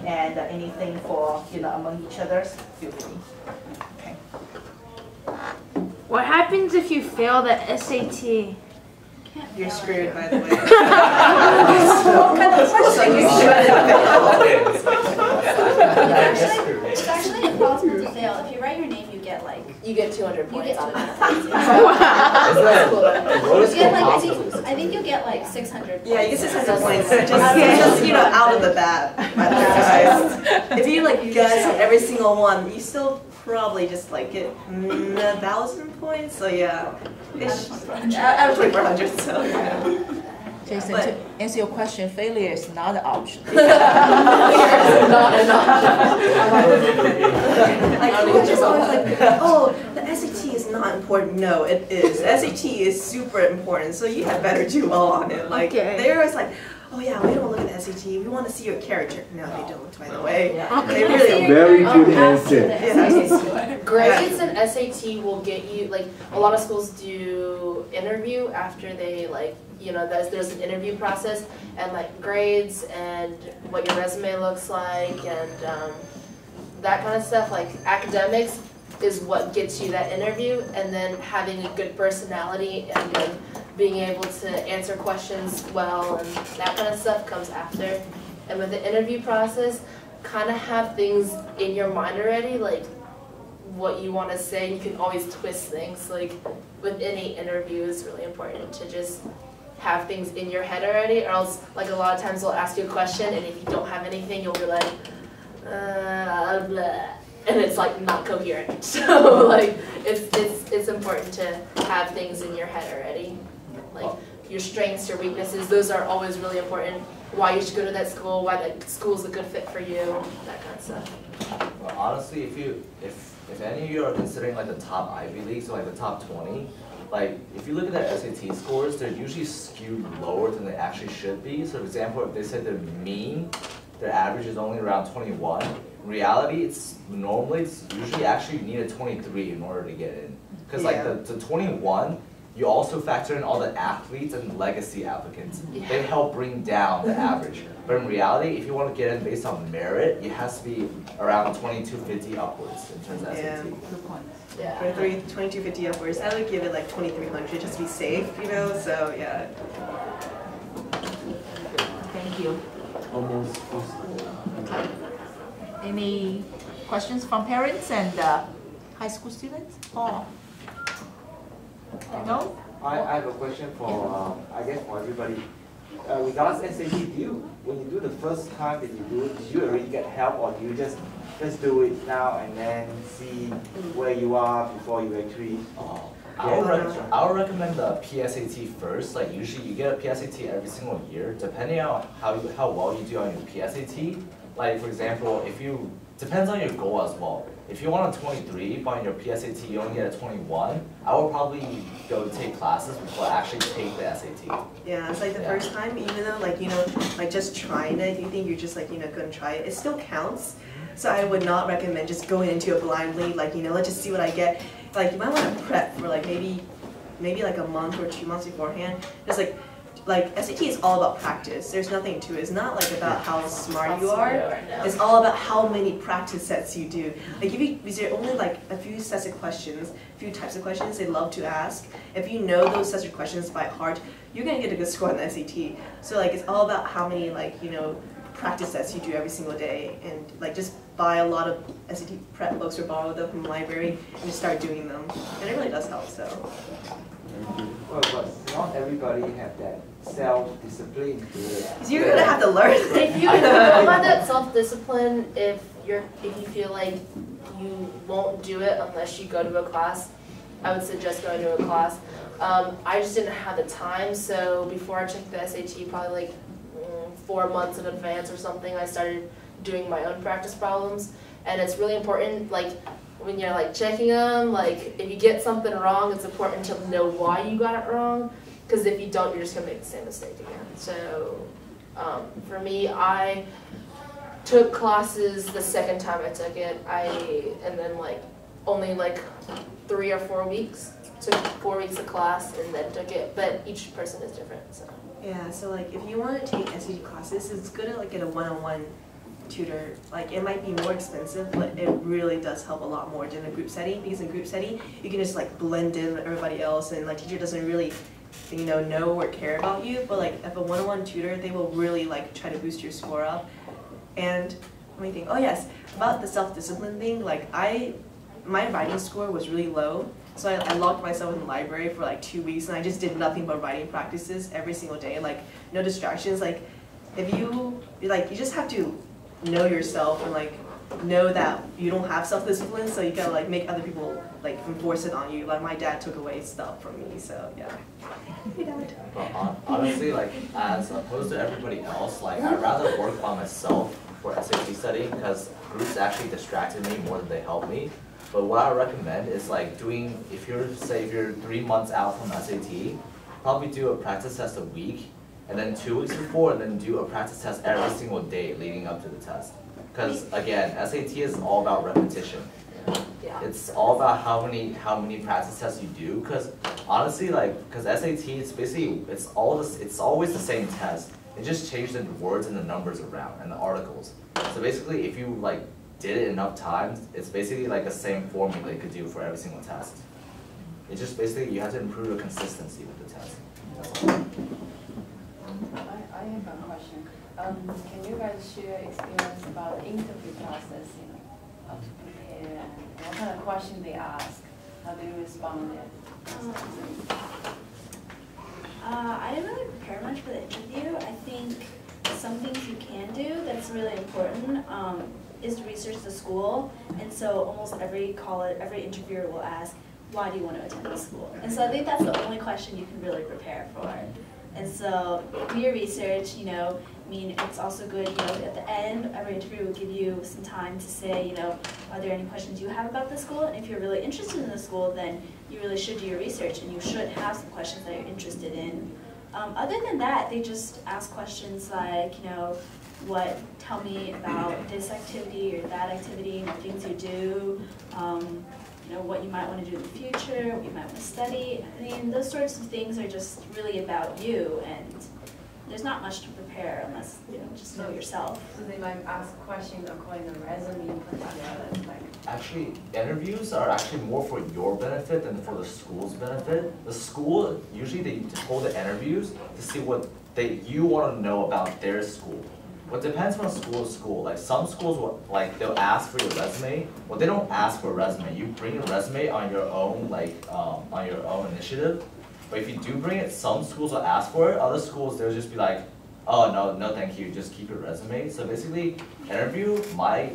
and anything for among each others, feel free. Okay. What happens if you fail the SAT? You're screwed, by the way. What kind of question you It's actually impossible to fail. If you write your name, you get 200 points on that. I think you'll get 600 points. Yeah, you get 600 points. Just out of the bat. If you guess every single one, you still probably just get 1,000 points. So yeah, I was 400. So yeah. Jason, to answer your question, failure is not an option. Not an option. People are just always oh, the SAT is not important. No, it is. The SAT is super important, so you had better do well on it. They're always oh yeah, we don't look at the SAT, we want to see your character. No, they don't, by the way. They really very good answer. Grades and SAT will get you, a lot of schools do interview after they, there's an interview process, and grades and what your resume looks like and that kind of stuff, academics is what gets you that interview, and then having a good personality and then being able to answer questions well and that kind of stuff comes after. And with the interview process, kind of have things in your mind already, what you want to say. You can always twist things. With any interview, it's really important to just have things in your head already, or else a lot of times they'll ask you a question, and if you don't have anything, you'll be blah. And it's not coherent. So it's important to have things in your head already. Your strengths, your weaknesses, those are always really important. Why you should go to that school, why that school's a good fit for you, that kind of stuff. Well, honestly, if any of you are considering the top Ivy Leagues, or the top 20, if you look at their SAT scores, they're usually skewed lower than they actually should be. So for example, if they said their mean, their average is only around 21. In reality, it's usually actually you need a 23 in order to get in. Because the 21, you also factor in all the athletes and legacy applicants. Yeah. They help bring down the average. But in reality, if you want to get in based on merit, it has to be around 2250 upwards in terms of SAT. Good point. Yeah. 2250 upwards. I would give it 2300 just to be safe, so yeah. Thank you. Almost. Any questions from parents and high school students? Paul? No? I have a question for, I guess for everybody. Regards SAT, when you do the first time that you do it, did you already get help, or do you just do it now and then see where you are before you actually? I would recommend the PSAT first. Usually you get a PSAT every single year, depending on how well you do on your PSAT. For example, depends on your goal as well. If you want a 23, but on your PSAT you only get a 21, I would probably go take classes before I actually take the SAT. Yeah, it's the first time, even though just trying it, you think you're just gonna try it, it still counts. So I would not recommend just going into it blindly, let's just see what I get. You might want to prep for maybe a month or 2 months beforehand. Just SAT is all about practice. There's nothing to it. It's not about how smart you are. It's all about how many practice sets you do. If there are only a few sets of questions, a few types of questions they love to ask. If you know those sets of questions by heart, you're gonna get a good score on the SAT. So it's all about how many practice sets you do every single day, and just buy a lot of SAT prep books or borrow them from the library and just start doing them. And it really does help. So. Well, but not everybody have that self-discipline to it. You're gonna have to learn. If you don't have that self-discipline, if you feel like you won't do it unless you go to a class, I would suggest going to a class. I just didn't have the time, so before I took the SAT, probably 4 months in advance or something, I started doing my own practice problems. And it's really important, when you're checking them, if you get something wrong, it's important to know why you got it wrong, because if you don't, you're just gonna make the same mistake again. So for me, I took classes the second time I took it. And then only 3 or 4 weeks. Took 4 weeks of class and then took it, but each person is different. So. Yeah, so if you want to take SAT classes, it's good to get a one-on-one tutor, like it might be more expensive, but it really does help a lot more than a group setting, because in group setting, you can just like blend in with everybody else, and like teacher doesn't really, know or care about you. But like if a one-on-one tutor, they will really like try to boost your score up. And let me think, oh yes, about the self-discipline thing, like my writing score was really low. So I locked myself in the library for like 2 weeks, and I just did nothing but writing practices every single day, like no distractions. Like if you just have to know yourself and like know that you don't have self-discipline, so you gotta like make other people like enforce it on you. Like my dad took away stuff from me, so yeah. Hey Dad. But honestly, like as opposed to everybody else, like I'd rather work by myself for SAT studying, because groups actually distracted me more than they helped me. But what I recommend is like doing, if you're 3 months out from SAT, probably do a practice test a week, and then 2 weeks before, and then do a practice test every single day leading up to the test. Because again, SAT is all about repetition. Yeah. It's all about how many practice tests you do. Because honestly, like, because SAT, it's basically it's always the same test. It just changed the words and the numbers around and the articles. So basically, if you like did it enough times, it's basically like the same formula you could do for every single test. It's just basically you have to improve your consistency with the test. That's all. I have a question. Can you guys share experience about the interview process, how to prepare, and what kind of question they ask, how do you respond it? I didn't really prepare much for the interview. I think some things you can do that's really important is to research the school. And so almost every interviewer will ask, why do you want to attend the school? And so I think that's the only question you can really prepare for. And so do your research, I mean, it's also good, at the end, every interview will give you some time to say, are there any questions you have about the school? And if you're really interested in the school, then you really should do your research, and you should have some questions that you're interested in. Other than that, they just ask questions like, tell me about this activity or that activity, things you do, what you might want to do in the future, what you might want to study. I mean, those sorts of things are just really about you, and there's not much to prepare unless you just know yourself. So they might ask questions according to resume you put together, Actually, interviews are actually more for your benefit than for the school's benefit. The school, usually they hold the interviews to see what you want to know about their school. But it depends from school to school. Like some schools will, they'll ask for your resume. Well, they don't ask for a resume. You bring your resume on your own, on your own initiative. But if you do bring it, some schools will ask for it. Other schools, they'll just be like, oh no, thank you. Just keep your resume. So basically, interview, my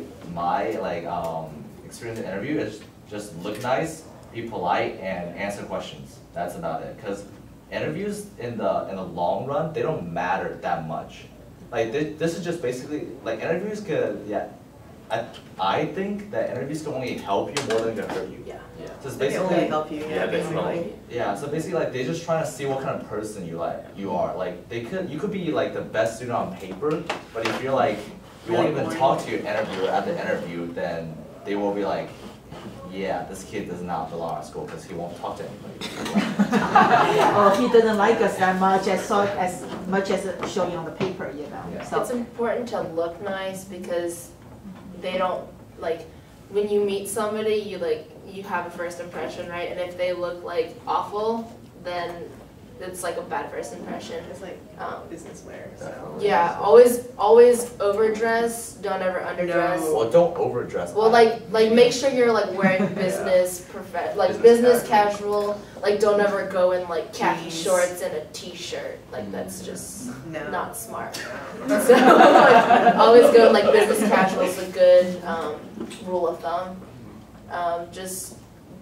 experience in interview is just look nice, be polite, and answer questions. That's about it. Because interviews in the long run, they don't matter that much. This is just basically, interviews could, I think that interviews can only help you more than can hurt you. Yeah. So it's They basically, only help you, basically. yeah, so basically they're just trying to see what kind of person you are. You could be the best student on paper, but if you're you won't even talk to your interviewer at the interview, then they will be like, yeah, this kid does not belong at school because he won't talk to anybody. Or he doesn't like us that much as showing on the paper, Yeah. So It's important to look nice because they don't, when you meet somebody, you have a first impression, right? And if they look awful, then it's a bad first impression. It's business wear. So. Yeah, always overdress, don't ever underdress. No. Well, don't overdress. Well, make sure you're wearing business business casual. Don't ever go in khaki Jeans. shorts and a t-shirt. That's just No. not smart. So always go in business casual is a good rule of thumb. Just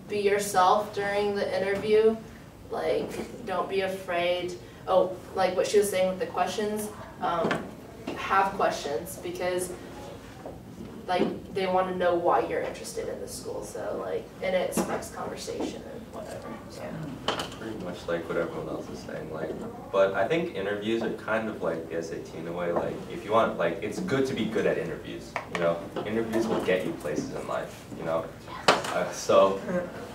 be yourself during the interview. Don't be afraid. Oh, what she was saying with the questions, have questions because like they want to know why you're interested in the school. So like, and it sparks conversation and whatever. So. Pretty much like what everyone else is saying. Like, but I think interviews are kind of like the SAT in a way. Like, if you want, like, it's good to be good at interviews. You know, interviews will get you places in life. You know. So,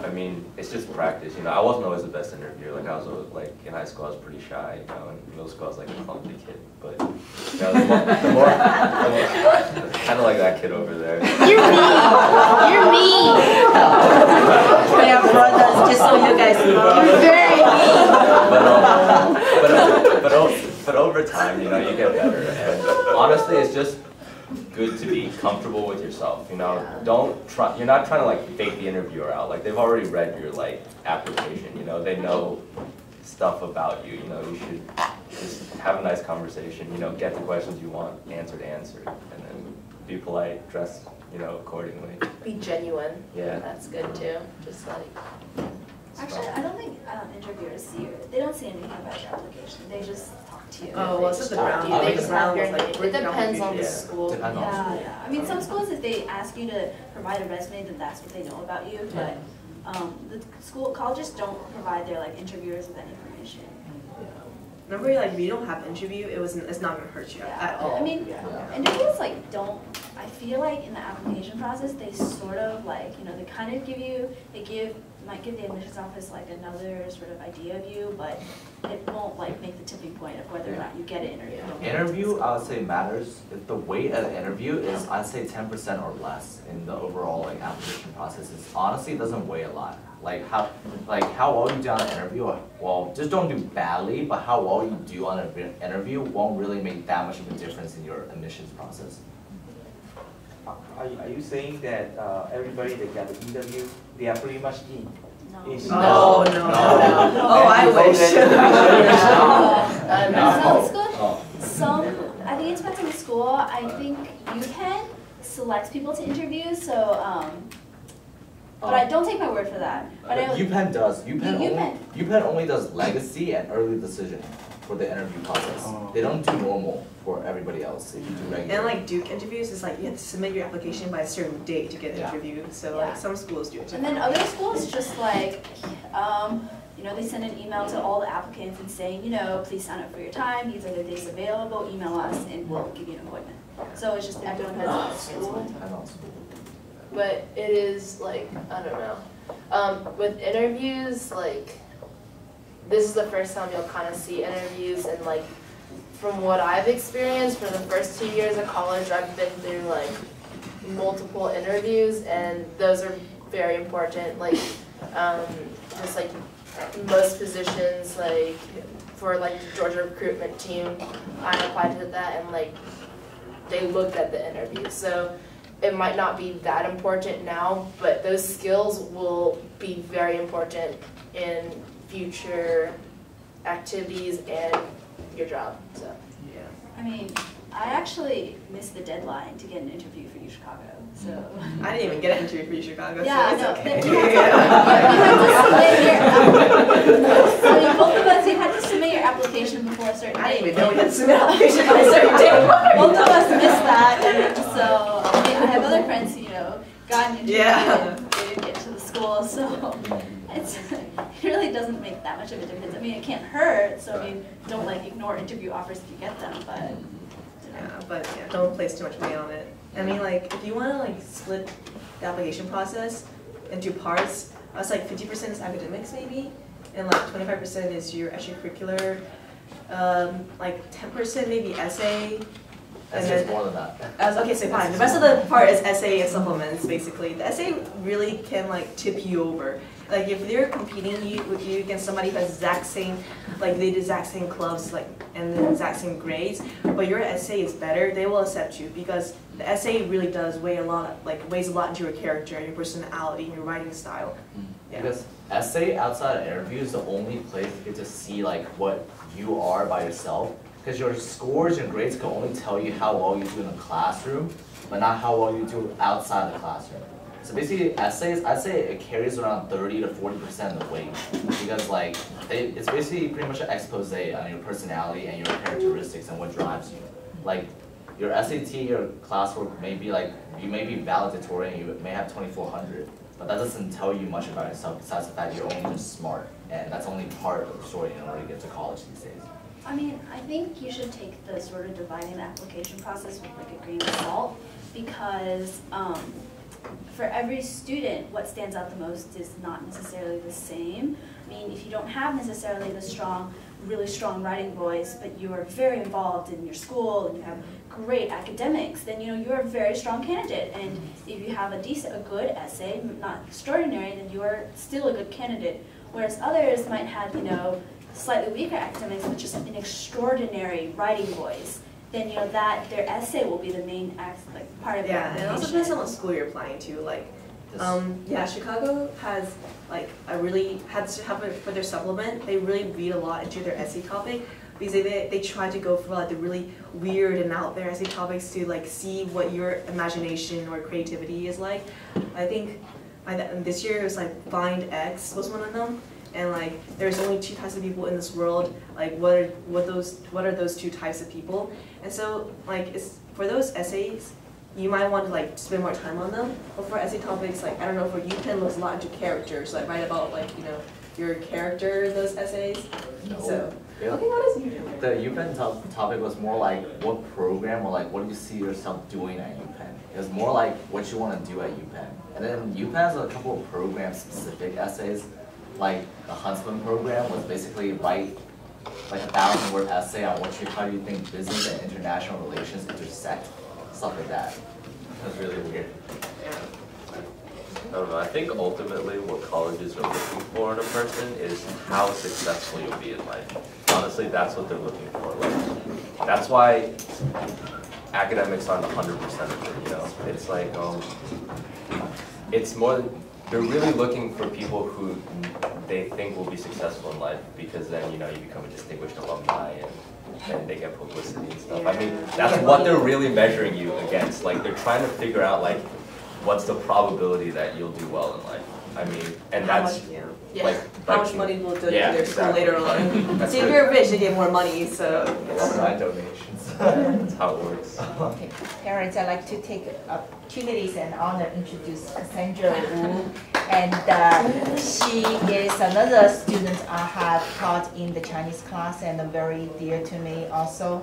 I mean, it's just practice, you know. I wasn't always the best interviewer. Like, I was like in high school, I was pretty shy, you know. In middle school, I was like a clumsy kid. But you know, the more kind of like that kid over there. You're mean. You're mean. We are brothers, just so you guys know. You're very mean. But over time, you know, you get better. And honestly, it's just good to be comfortable with yourself, you know. You're not trying to like fake the interviewer out. Like, they've already read your like application, you know. They know stuff about you, you know. You should just have a nice conversation, you know, get the questions you want answered, and then be polite, dress, you know, accordingly. Be genuine. Yeah. That's good too. Just like. Actually, I don't think interviewers they don't see anything about your application. They just talk to you. Oh, well, it's the Brown. They The just Brown have was your like, name. It depends on the Yeah. school. Depends on the school. Yeah. I mean, some schools, if they ask you to provide a resume, then that's what they know about you. But the colleges don't provide their like interviewers with that information. Remember, like, if you don't have an interview, it's not gonna hurt you at all. I mean, Yeah. interviews like don't. I feel like in the application process, they sort of like they kind of might give the admissions office like another sort of idea of you, but it won't like make the tipping point of whether or not you get an interview. Interview, I would say, matters. If the weight of the interview is, I'd say 10% or less in the overall like application process. It honestly doesn't weigh a lot. Like how well you do on an interview, well, just don't do badly, but how well you do on an interview won't really make that much of a difference in your admissions process. Are you saying that everybody that got the interview, they are pretty much in? No. Is- Oh, no. Oh, I wish. Some schools, I think it depends on the school. I think UPenn selects people to interview, so, but I don't take my word for that. But UPenn does. UPenn. UPenn only does legacy and early decision for the interview process. They don't do normal for everybody else if you do regular. And like Duke interviews, it's like you have to submit your application by a certain date to get an Yeah. interview. So Yeah. like some schools do it. And then other schools just like, they send an email to all the applicants and saying, please sign up for your time. These are the days available. Email us and we'll give you an appointment. So it's just everyone has their schedule. Depends on school. But it is like, I don't know. With interviews, like, this is the first time you'll kind of see interviews, and like, from what I've experienced for the first 2 years of college, I've been through like multiple interviews, and those are very important. Like, just like most positions, like for like the Georgia recruitment team, I applied to that, and like they looked at the interview. So it might not be that important now, but those skills will be very important in future activities and your job. So Yeah. I mean, I actually missed the deadline to get an interview for UChicago. So I didn't even get an interview for Chicago, yeah, so it's okay. you had to both of us, you had to submit your application before a certain I date. didn't even know we had to submit an application by a certain date. Both of us missed that, and so I have other friends who, got an interview and they didn't get to the school, so it really doesn't make that much of a difference. I mean, it can't hurt, so I mean, don't like ignore interview offers if you get them, but. Yeah, but yeah, don't place too much weight on it. I mean, like, if you want to like split the application process into parts, I was like 50% is academics maybe, and like 25% is your extracurricular, like 10% maybe essay. That's just more than that. Okay, so fine. The rest of the part is essay and supplements, basically. The essay really can like tip you over. Like if they're competing with you against somebody who has exact same, like they did exact same clubs, like and the exact same grades, but your essay is better, they will accept you because the essay really does weighs a lot into your character and your personality and your writing style. Yeah. Because essay outside of interview is the only place you get to see like what you are by yourself. Because your scores and grades can only tell you how well you do in the classroom, but not how well you do outside the classroom. So basically, essays, I'd say it carries around 30 to 40% of the weight, because like it's basically pretty much an expose on your personality and your characteristics and what drives you. Like your SAT, your classwork may be like, you may be valedictorian, you may have 2,400, but that doesn't tell you much about yourself besides the fact you're only just smart, and that's only part of the story in order to get to college these days. I mean, I think you should take the sort of dividing the application process with like a grain of salt, because for every student, what stands out the most is not necessarily the same. I mean, if you don't have necessarily the really strong writing voice, but you are very involved in your school and you have great academics, then you're a very strong candidate. And if you have a good essay, not extraordinary, then you are still a good candidate. Whereas others might have, slightly weaker academics, but just an extraordinary writing voice, then that their essay will be the main part of their application. And it also depends on what school you're applying to. Like, Chicago has a really for their supplement. They really read a lot into their essay topic because they try to go for the really weird and out there essay topics to see what your imagination or creativity is like. I think this year it was Find X was one of them. And there's only 2 types of people in this world. What are those 2 types of people? And so for those essays, you might want to spend more time on them. But for essay topics, I don't know, for UPenn looks a lot into characters. So I write about your character in those essays. No. So you're looking at us. The UPenn topic was more what program or what do you see yourself doing at UPenn. It was more what you want to do at UPenn. And then UPenn has a couple of program-specific essays. The Huntsman program was basically write a 1,000-word essay on how you think business and international relations intersect, stuff like that. That's really weird. I don't know, I think ultimately what colleges are looking for in a person is how successful you'll be in life. Honestly, that's what they're looking for. That's why academics aren't 100% of it, It's more, they're really looking for people who they think will be successful in life, because then, you become a distinguished alumni and they get publicity and stuff. I mean, that's what they're really measuring you against. They're trying to figure out, what's the probability that you'll do well in life. I mean, and that's, how much money will do their school later on. See, if you're rich, you get more money, so. Donations. That's how it works. Okay. Parents, I'd like to take opportunities and honor introduce Cassandra Wu. And she is another student I have taught in the Chinese class and very dear to me also.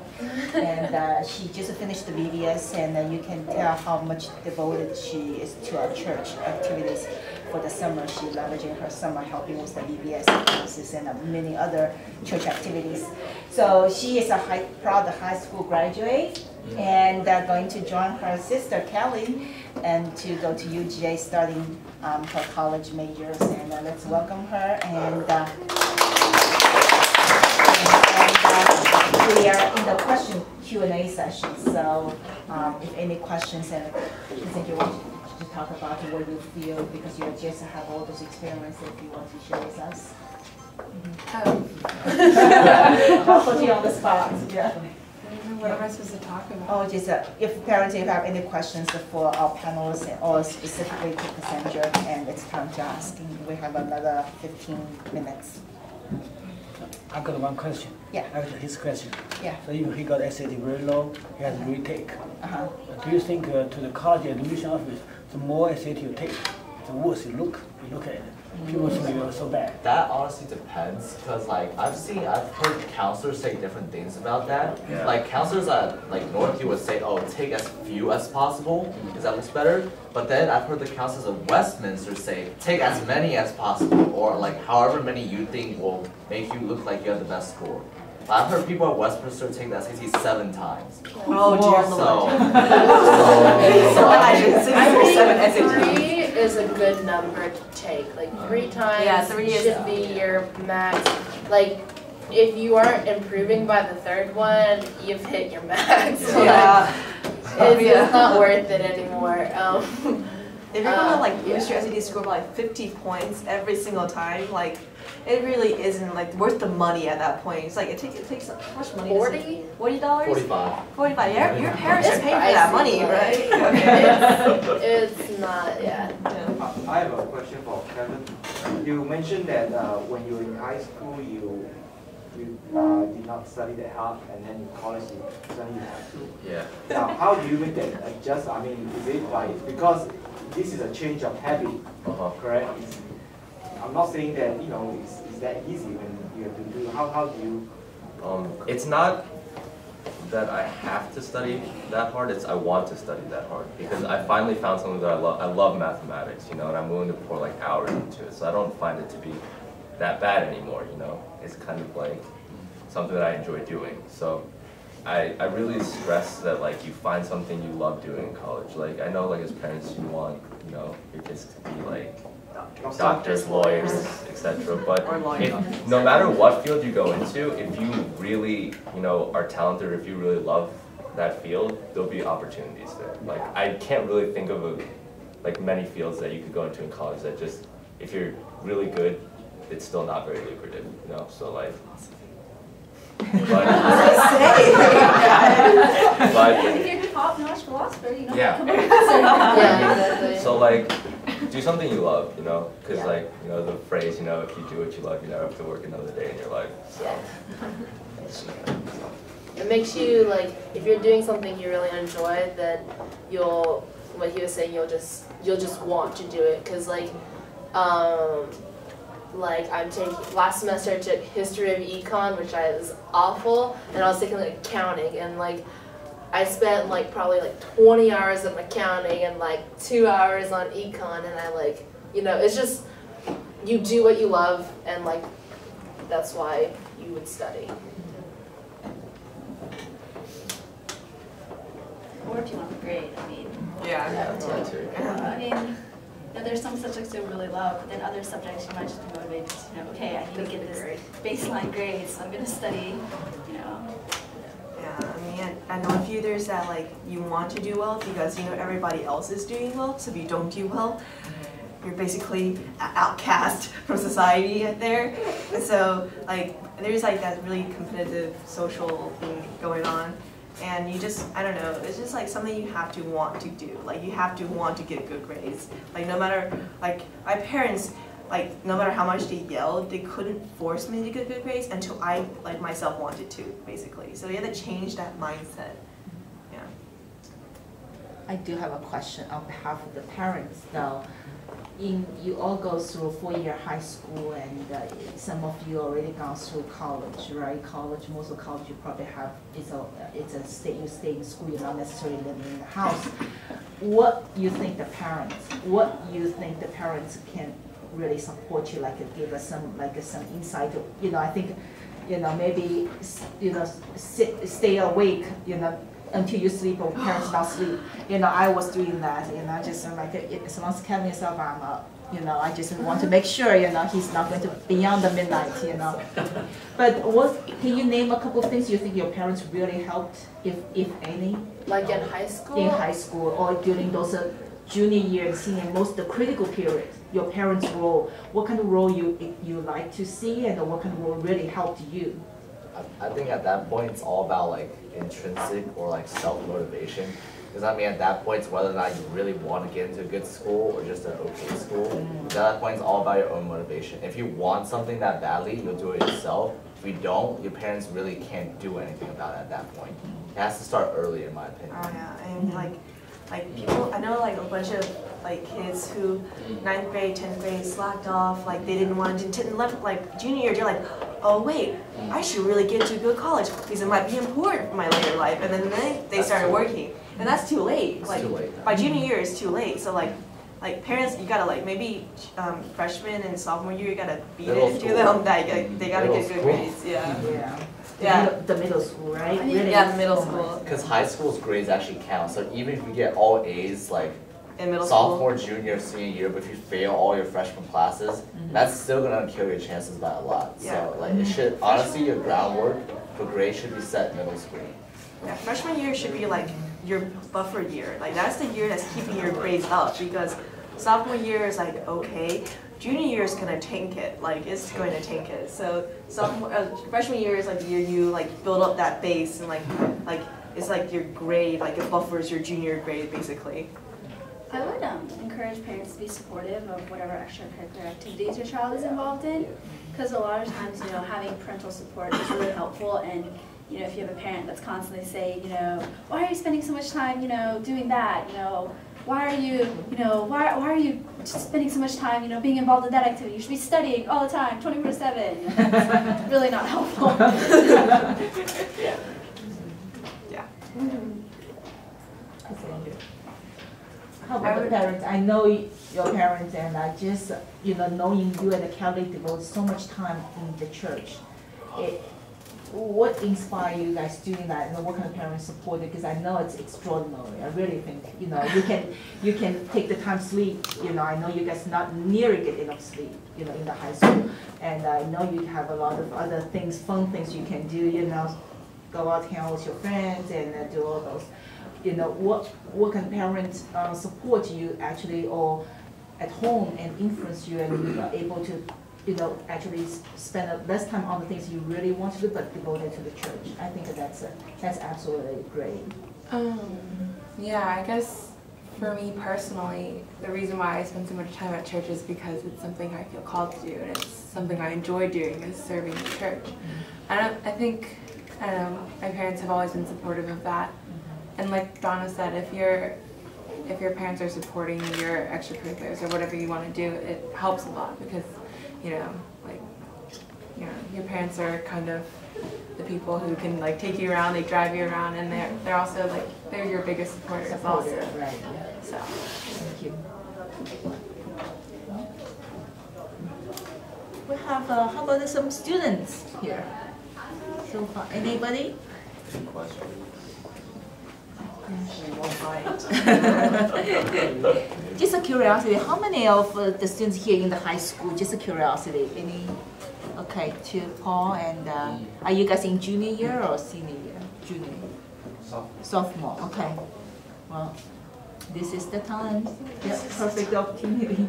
And she just finished the VBS, and you can tell how much devoted she is to our church activities. For the summer, she leveraging her summer helping with the VBS courses and many other church activities. So she is a proud high school graduate and going to join her sister Kelly and to go to UGA starting her college majors. And let's welcome her. And we are in the question Q&A session. So if any questions, and I think you want to talk about what you feel, because you just have all those experiences, if you want to share with us. I'll put you on the spot. Yeah. What am I supposed to talk about? Oh, just if parents, if you have any questions for our panelists or specifically to Cassandra, and it's time to ask. We have another 15 minutes. I got one question. Yeah. Actually, his question. Yeah. So if he got SAT very low, he has to retake. Do you think to the college admission office, the more SAT you take, the worse you look at it? People think you're so bad. That honestly depends, because I've heard counselors say different things about that. Yeah. Counselors at North would say, oh, take as few as possible, because that looks better. But then I've heard the counselors at Westminster say, take as many as possible, or however many you think will make you look like you have the best score. I've heard people at Westminster take the SAT 7 times. Oh dear Lord. I think 3 is a good number to take. 3 times 3 should be your max. If you aren't improving by the 3rd one, you've hit your max. It's not worth it anymore. If you're gonna boost your SAT score by 50 points every single time, it really isn't worth the money at that point. It's it takes how much money? $40? $45. $45. Your parents should pay for that money, right? It's not. Yeah. I have a question for Kevin. You mentioned that when you were in high school, you you did not study that hard, and then in college you suddenly you have to. Yeah. Now, how do you make that adjust? I mean, is it like, because this is a change of habit, correct? I'm not saying that, you know, it's that easy when you have to do, how do you? It's not that I have to study that hard, it's I want to study that hard. Because I finally found something that I love. I love mathematics, you know, and I'm willing to pour like hours into it. So I don't find it to be that bad anymore, you know. It's kind of like something that I enjoy doing. So I really stress that like you find something you love doing in college. Like I know like as parents you want, you know, your kids to be like doctors, lawyers, etc. But if, no matter what field you go into, if you really, you know, are talented, or if you really love that field, there'll be opportunities there. Like I can't really think of like many fields that you could go into in college that just, if you're really good, it's still not very lucrative, you know. So like. If you're a top-notch philosopher, you know. Yeah. Exactly. So like, do something you love, you know, because like, you know, the phrase, you know, if you do what you love, you never have to work another day in your life. So. It makes you like, if you're doing something you really enjoy, then you'll, what he was saying, you'll just want to do it, because like I'm taking, last semester I took history of econ, which was awful, and I was taking like accounting, and like I spent like probably like 20 hours of accounting and like 2 hours on econ, and I like, you know, it's just, you do what you love, and like that's why you would study. Or if you want the grade, I mean. Yeah. I mean, you know, there's some subjects you really love, but then other subjects you might just be motivated to, you know, okay, I need to get this baseline grade, so I'm going to study, you know. Yeah, I mean, I know a few there's that like you want to do well because you know everybody else is doing well, so if you don't do well, you're basically outcast from society there. And so like there's like that really competitive social thing going on. And you just, I don't know, it's just like something you have to want to do. Like you have to want to get good grades. Like no matter, like my parents, like no matter how much they yelled, they couldn't force me to get good grades until I, like myself wanted to, basically. So you have to change that mindset. Yeah. I do have a question on behalf of the parents though. You all go through 4-year high school, and some of you already gone through college, right? College, most of college you probably have, it's a state, you stay in school, you're not necessarily living in the house. What you think the parents can really support you, like give us some insight, you know, I think, you know, maybe, you know, stay awake, you know, until you sleep or parents not sleep. You know, I was doing that, you know, just like, as long as Kevin is up, I'm up. You know, I just want to make sure, you know, he's not going to beyond the midnight, you know. But can you name a couple of things you think your parents really helped, if any? Like in high school? In high school, or during those junior year and senior, most the critical period, your parents' role, what kind of role you like to see, and what kind of role really helped you? I think at that point it's all about like intrinsic or like self-motivation. Because I mean at that point it's whether or not you really want to get into a good school or just an okay school. At that point it's all about your own motivation. If you want something that badly, you'll do it yourself. If you don't, your parents really can't do anything about it at that point. It has to start early in my opinion. Oh yeah, and like people, I know like a bunch of like kids who 9th grade, 10th grade slacked off, like they didn't want to, like junior year, they're like, oh wait, I should really get to a good college because it might be important for my later life, and then they started working, and that's too late. It's like too late. By junior year, it's too late. So like parents, you gotta like maybe freshman and sophomore year, you gotta beat it to them that they gotta get good grades. Yeah. Yeah. The middle school, right? Really? Yeah, the middle school. Because high school's grades actually count. So even if you get all A's, like in middle sophomore, junior, senior year, but if you fail all your freshman classes, that's still gonna kill your chances by a lot. Yeah. So like it should, honestly, your groundwork for grades should be set in middle school. Yeah, freshman year should be like your buffer year. Like that's the year that's keeping your grades up, because sophomore year is like okay. Junior year is gonna tank it, like it's going to tank it. So freshman year is like the year you like build up that base, and like it's like your grade, like it buffers your junior grade basically. I would encourage parents to be supportive of whatever extracurricular activities your child is involved in. Because a lot of times, having parental support is really helpful, and if you have a parent that's constantly saying, why are you spending so much time, doing that, why are you, why are you spending so much time, being involved in that activity? You should be studying all the time, 24/7. It's really not helpful. Yeah. Yeah. How about the parents? I know your parents, and I just, knowing you and the Catholic devote so much time in the church. What inspired you guys doing that? What kind of parents support it? Because I know it's extraordinary. I really think, you can take the time to sleep. I know you guys not nearly get enough sleep, in the high school. And I know you have a lot of other things, fun things you can do, go out, hang out with your friends and do all those. What can parents support you actually, or at home and influence you, and you are able to, actually spend less time on the things you really want to do, but devoted to the church. I think that's absolutely great. Yeah, I guess for me personally, the reason why I spend so much time at church is because it's something I feel called to do, and it's something I enjoy doing, is serving the church. I think my parents have always been supportive of that. And like Donna said, if your parents are supporting your extracurriculars or whatever you want to do, it helps a lot, because your parents are kind of the people who can take you around, they drive you around, and they're also they're your biggest supporters also. Right. So. Thank you. We have how about some students here? So far, anybody? Questions? Just a curiosity, how many of the students here in the high school, just a curiosity, any? Okay, to Paul, and are you guys in junior year or senior year? Junior. Sophomore, okay. Well, this is the time. Yeah, perfect opportunity.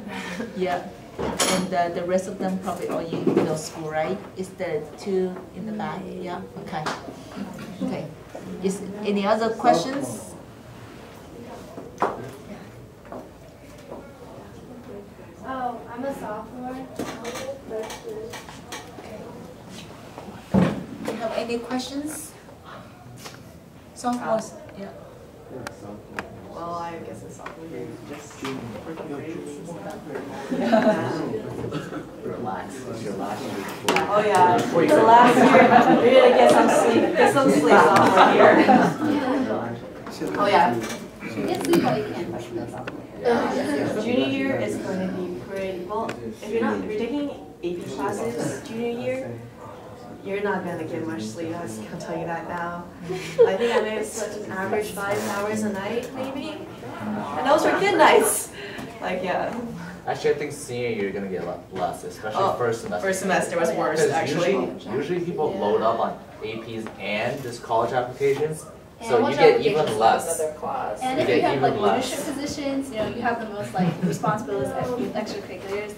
Yeah. And the rest of them probably all in middle school, right? Is the two in the back? Yeah, okay. Okay. Is any other questions? Oh, I'm a sophomore. Do you have any questions? Sophomores? Yeah. Well, I guess it's sophomore year. Relax. It's your last year. Oh yeah, the last year, you're gonna get some sleep sophomore year. Oh yeah. Get sleep while you can. Junior year is going to be pretty, well, if you're taking AP classes junior year, you're not going to get much sleep, I can tell you that now. I think I may have slept an average 5 hours a night, maybe. And those were good nights. Yeah. Actually, I think senior year you're gonna get a lot less, especially first semester. First semester was worse, actually. Usually people load up on APs and just college applications, so you get even less. And if you have leadership positions, you have the most responsibilities extracurriculars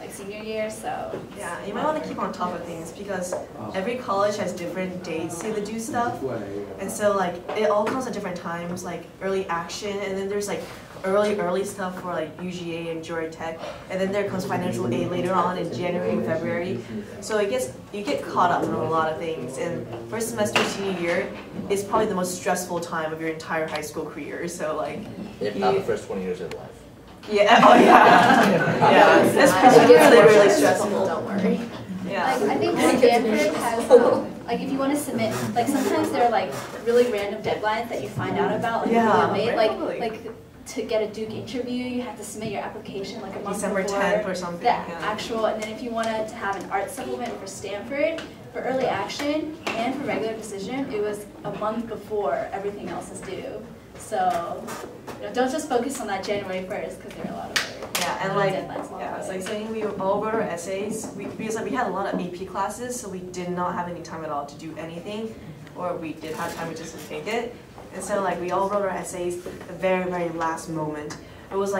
senior year, so. Yeah, you might want to keep on top of things, because every college has different dates to do stuff, and so it all comes at different times, early action, and then there's early stuff for UGA and Georgia Tech, and then there comes financial aid later on in January and February. So you get caught up in a lot of things, and first semester senior year is probably the most stressful time of your entire high school career. So if not the first 20 years of life. Yeah. Oh yeah. Yeah. It's really stressful. Don't worry. Yeah. I think Stanford has if you want to submit, sometimes there are really random deadlines that you find out about to get a Duke interview, you have to submit your application a month December before 10th or something. The actual, and then if you wanted to have an art supplement for Stanford, for early action and for regular decision, it was a month before everything else is due. So don't just focus on that January 1st, because there are a lot of other deadlines. It's saying we all wrote our essays because we had a lot of AP classes, so we did not have any time at all to do anything, or we did have time, we just didn't take it. And so we all wrote our essays the very, very last moment. It was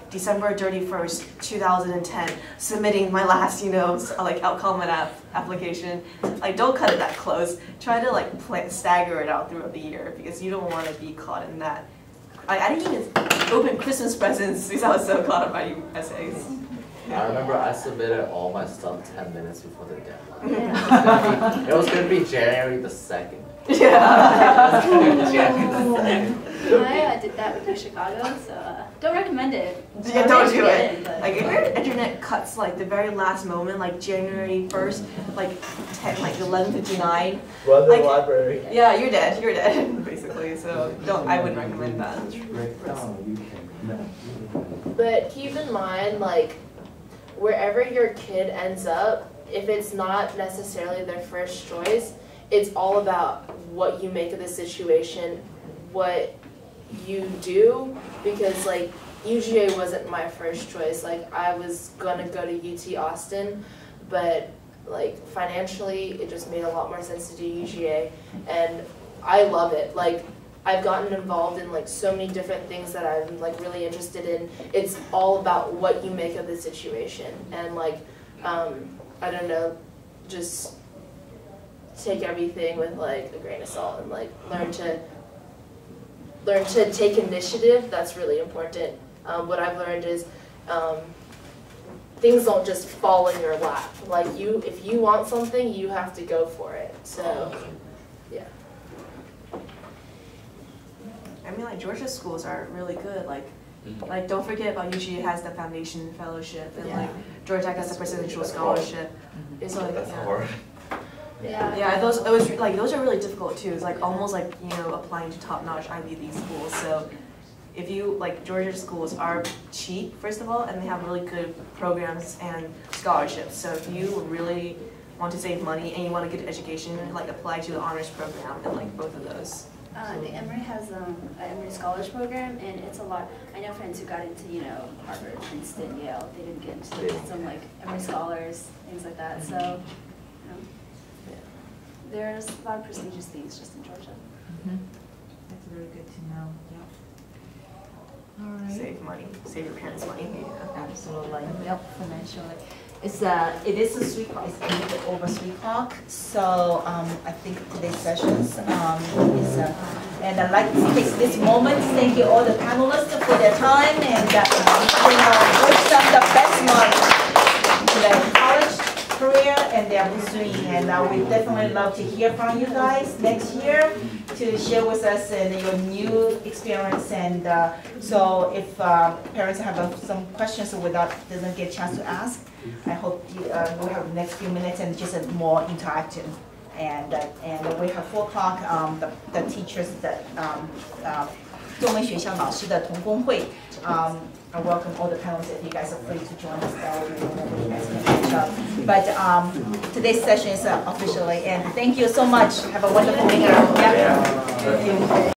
December 31st, 2010, submitting my last, common application. Don't cut it that close. Try to stagger it out throughout the year, because you don't want to be caught in that. I didn't even open Christmas presents because I was so caught up by essays. I remember I submitted all my stuff 10 minutes before the deadline. Yeah. It was gonna be January the 2nd. Yeah. I did that with Chicago, so don't recommend it. Yeah, don't do it. But- Like if your internet cuts like the very last moment, like January 1st, like 11:59. Run Like- library. Yeah, you're dead, basically. So I wouldn't recommend that. But keep in mind, like, wherever your kid ends up, if it's not necessarily their first choice, it's all about what you make of the situation, what you do, because like UGA wasn't my first choice. Like I was gonna go to UT Austin, but like financially it just made a lot more sense to do UGA, and I love it. Like I've gotten involved in like so many different things that I'm like really interested in. It's all about what you make of the situation, and like I don't know, just take everything with like a grain of salt and like learn to take initiative. That's really important. What I've learned is things don't just fall in your lap. Like if you want something, you have to go for it. So yeah. I mean, like Georgia schools are really good. Like don't forget about UGA has the foundation fellowship, and like Georgia Tech has the presidential scholarship. It's like That's hard. Yeah, those are really difficult too. It's like almost like applying to top-notch Ivy League schools. So if you like Georgia schools are cheap first of all, and they have really good programs and scholarships. So if you really want to save money and you want a good education, like apply to the honors program and like both of those. The Emory has an Emory Scholars Program, and it's a lot. I know friends who got into Harvard, Princeton, Yale. They didn't get into some like Emory Scholars, things like that. So there's a lot of prestigious things just in Georgia. That's very good to know. Yeah. All right. Save money, save your parents' money. Yeah. Absolutely. Yep. Financially. It is a 3 o'clock. It's a little bit over 3 o'clock. So I think today's sessions is and I'd like to take this moment to thank you all the panelists for their time and wish them the best month in their college career and their pursuing. And we definitely love to hear from you guys next year to share with us your new experience. And so if parents have some questions doesn't get a chance to ask, I hope we'll have the next few minutes and just more interactive. And we have 4 o'clock the teachers 中文学校老师的同工会 I welcome all the panelists if you guys are free to join us. That will be whenever you guys can catch up. But today's session is officially and thank you so much. Have a wonderful weekend. Yeah.